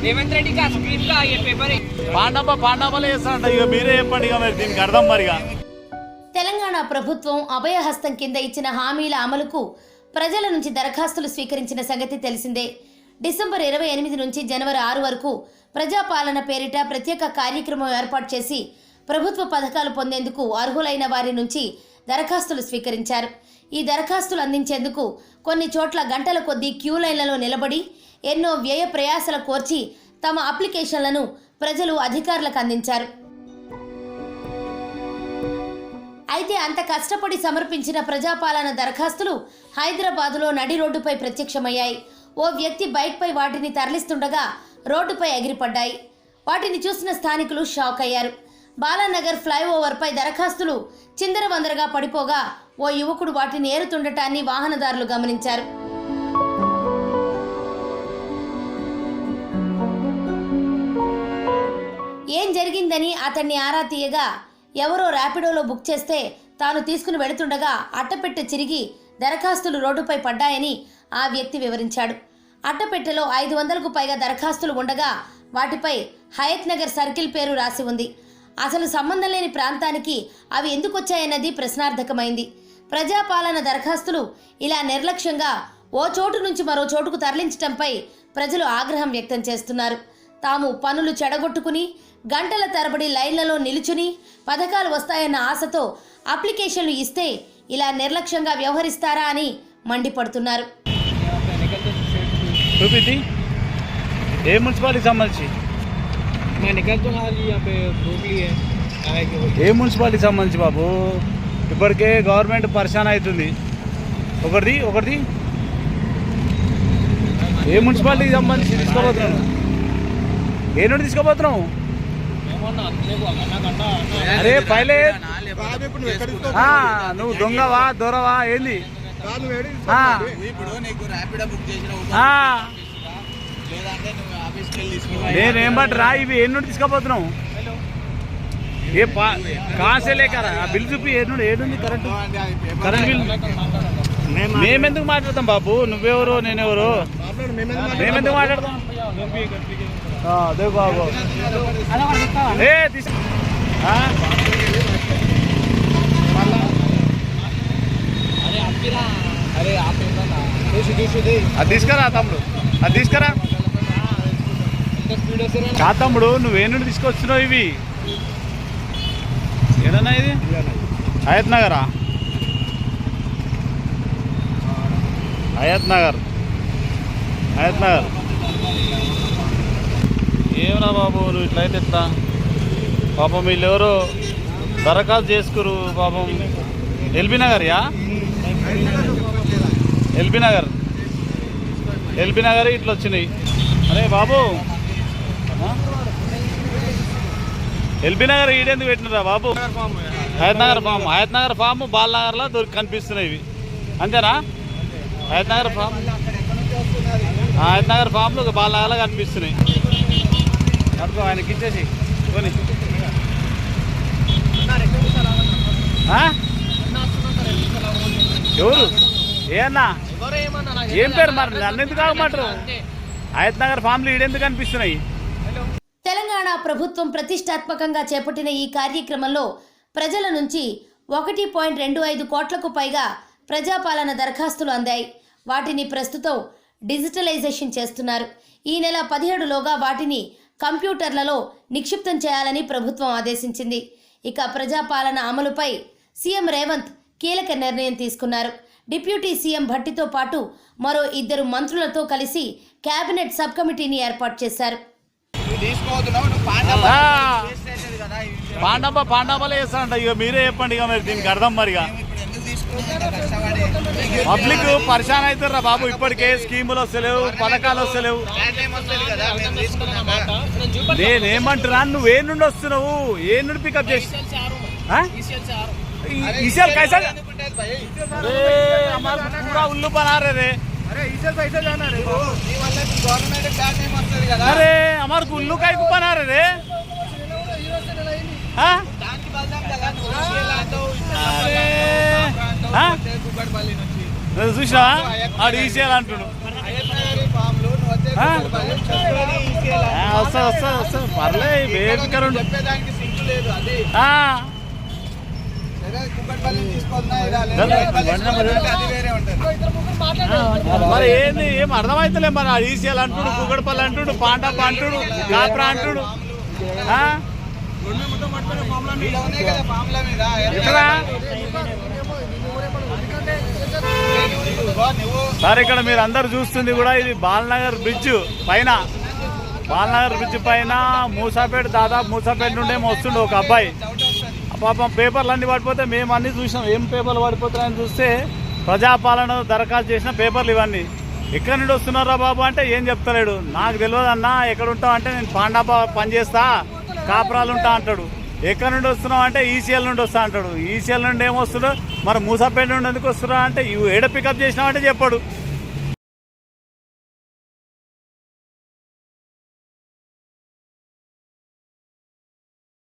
రేవంత్ రెడ్డి का स्क्रीन का ये पेपर పాండవలే చేస్తారంట. ఇక మీరే చెప్పండి ఇక మరి దీనికి అర్థం మరిగా. తెలంగాణ ప్రభుత్వం అభయహస్తం కింద ఇచ్చిన హామీల అమలుకు ప్రజల నుంచి దరఖాస్తులు స్వీకరించిన సంగతి తెలిసిందే. డిసెంబర్ 28 నుంచి జనవరి 6 వరకు ప్రజాపాలన పేరిట ప్రత్యేక కార్యక్రమం ఏర్పాటు చేసి ప్రభుత్వ పథకాలు పొందేందుకు అర్హులైన వారి నుంచి దరఖాస్తులు స్వీకరించారు. ఈ దరఖాస్తులు అందించేందుకు కొన్ని చోట్ల గంటల కొద్దీ క్యూ లైన్లలో నిలబడి ఎన్నో వ్యయ ప్రయాసల కోర్చి తమ అప్లికేషన్లను ప్రజలు అధికారులకు అందించారు. అయితే అంత కష్టపడి సమర్పించిన ప్రజాపాలన దరఖాస్తులు హైదరాబాదులో నడి రోడ్డుపై ప్రత్యక్షమయ్యాయి. ఓ వ్యక్తి బైక్పై వాటిని తరలిస్తుండగా రోడ్డుపై ఎగిరిపడ్డాయి. వాటిని చూసిన స్థానికులు షాక్ అయ్యారు. బాలానగర్ ఫ్లైఓవర్పై దరఖాస్తులు చిందరవందరగా పడిపోగా ఓ యువకుడు వాటిని ఏరుతుండటాన్ని వాహనదారులు గమనించారు. ఏం జరిగిందని అతన్ని ఆరా తీయగా ఎవరో ర్యాపిడోలో బుక్ చేస్తే తాను తీసుకుని వెళుతుండగా అట్టపెట్టె చిరిగి దరఖాస్తులు రోడ్డుపై పడ్డాయని ఆ వ్యక్తి వివరించాడు. అట్టపెట్టెలో 500కు పైగా దరఖాస్తులు ఉండగా వాటిపై హయత్ నగర్ సర్కిల్ పేరు రాసి ఉంది. అసలు సంబంధం లేని ప్రాంతానికి అవి ఎందుకు వచ్చాయన్నది ప్రశ్నార్థకమైంది. ప్రజాపాలన దరఖాస్తులు ఇలా నిర్లక్ష్యంగా ఓ చోటు నుంచి మరో చోటుకు తరలించడంపై ప్రజలు ఆగ్రహం వ్యక్తం చేస్తున్నారు. తాము పనులు చెడగొట్టుకుని గంటల తరబడి లైన్లలో నిలుచుని పథకాలు వస్తాయన్న ఆశతో అప్లికేషన్లు ఇస్తే ఇలా నిర్లక్ష్యంగా వ్యవహరిస్తారా అని మండిపడుతున్నారు. ఏ మున్సిపాలిటీకి సంబంధించి ఏ మున్సిపాలిటీకి సంబంధించి బాబు? ఇప్పటికే గవర్నమెంట్ పరిశాన్ అవుతుంది. ఒకటిది ఏ మున్సిపాలిటీకి సంబంధించి తీసుకోబోతున్నాను? ఏ నుండి తీసుకోబోతున్నావు? అరే పైలే నువ్వు దొంగవా దొరవా ఏంది? నేనేం బట్రా ఇవి ఏ నుండి తీసుకోబోతున్నావు? ఏ కాసే లేకరా బిల్ చూపి ఏడుంది కరెంట్ బిల్. మేమెందుకు మాట్లాడతాం బాబు? నువ్వెవరు నేనెవరు? మేమెందుకు మాట్లాడతాం? అదే బాబు అది తీసుకురా తమ్ముడు, అది తీసుకురా. కా తమ్ముడు నువ్వే నుండి తీసుకొచ్చినావు ఇవి? ఏడన్నా ఇది హయత్ నగరా? హయత్ నగర్ ఏమన్నా బాబు నువ్వు ఇట్లయితే ఎట్లా? పాపం వీళ్ళెవరో దరఖాస్తు చేసుకురు పాపం. ఎల్బీ నగర్ ఇట్లా వచ్చినాయి. అరే బాబు ఎల్బీ నగర్ ఈడెందుకు పెట్టినరా బాబు? హయత్ నగర్ ఫామ్ బాలనగర్లో కనిపిస్తున్నాయి ఇవి, అంతేనా? హయత్ నగర్ ఫామ్లు బాలనగర్లో కనిపిస్తున్నాయి. అడుకో ఆయనకి ఇచ్చేసి కొని. ఎవరు ఏ అన్నా ఏం పేరు మరి? నన్ను ఎందుకు ఆగమంటారు? హయత్ నగర్ ఫామ్లు ఈడెందుకు కనిపిస్తున్నాయి? తెలంగాణ ప్రభుత్వం ప్రతిష్టాత్మకంగా చేపట్టిన ఈ కార్యక్రమంలో ప్రజల నుంచి 1.25 కోట్లకు పైగా ప్రజాపాలన దరఖాస్తులు అందాయి. వాటిని ప్రస్తుతం డిజిటలైజేషన్ చేస్తున్నారు. ఈ నెల 17లోగా వాటిని కంప్యూటర్లలో నిక్షిప్తం చేయాలని ప్రభుత్వం ఆదేశించింది. ఇక ప్రజాపాలన అమలుపై సీఎం రేవంత్ కీలక నిర్ణయం తీసుకున్నారు. డిప్యూటీ సీఎం భట్టితో పాటు మరో 2 మంత్రులతో కలిసి కేబినెట్ సబ్ కమిటీని ఏర్పాటు చేశారు. పాండవలే చేస్తారంట. ఇక మీరే చెప్పండి ఇక మరి దీనికి అర్థం మరిగా. పబ్లిక్ పరిశాన్ అవుతారా బాబు? ఇప్పటికే స్కీములు వస్తలేవు, పథకాలు వస్తలేవు. నేనేమంటున్నా, నువ్వు ఏ నుండి వస్తున్నావు? ఏ నుండి పికప్ చేసి पूरा उल्लू बना रहे रे। अरे हमारे उल्लू का बना रहे रे। చూసినా ఆడు ఈసీఎల్ అంటున్నాడు. వస్తా వస్తా వస్తా పర్లే వేదికరు చెప్పేదానికి సింకు లేదు అది అది వేరే ఉంటుంది. మరి ఏంది ఏం అర్థమైతలే మరి ఈసీఎల్ అంటుడు కుక్కడపల్లి అంటుడు పాండప్ప అంటుడు కాప్రా అంటుడు ఇలా ఉన్నాయి కదా ఫామ్ల మీద ఎట్లా నువ్వు సార్ ఇక్కడ మీరు అందరు చూస్తుంది కూడా ఇది బాలనగర్ బ్రిడ్జ్ పైన బాలనగర్ బ్రిడ్జ్ పైన మూసాపేట దాదాపు మూసాపేట నుండే వస్తుండే ఒక అబ్బాయి పాపం పేపర్లు అన్నీ పడిపోతే మేము అన్నీ చూసినాం ఏం పేపర్లు పడిపోతున్నాయని చూస్తే ప్రజాపాలన దరఖాస్తు చేసిన పేపర్లు ఇవన్నీ ఎక్కడి నుండి వస్తున్నారా బాబు అంటే ఏం చెప్తలేడు నాకు తెలియదు అన్న ఎక్కడ ఉంటావు అంటే నేను పాండాప పనిచేస్తా కాపురాలు ఉంటా అంటాడు ఎక్కడి నుండి వస్తున్నావు అంటే ఈసీఎల్ నుండి వస్తా అంటాడు ఈసీఎల్ నుండి ఏమొస్తున్నాడు మరి మూసాపేట నుండి ఎందుకు వస్తున్నా అంటే ఏడ పికప్ చేసినావు అంటే చెప్పాడు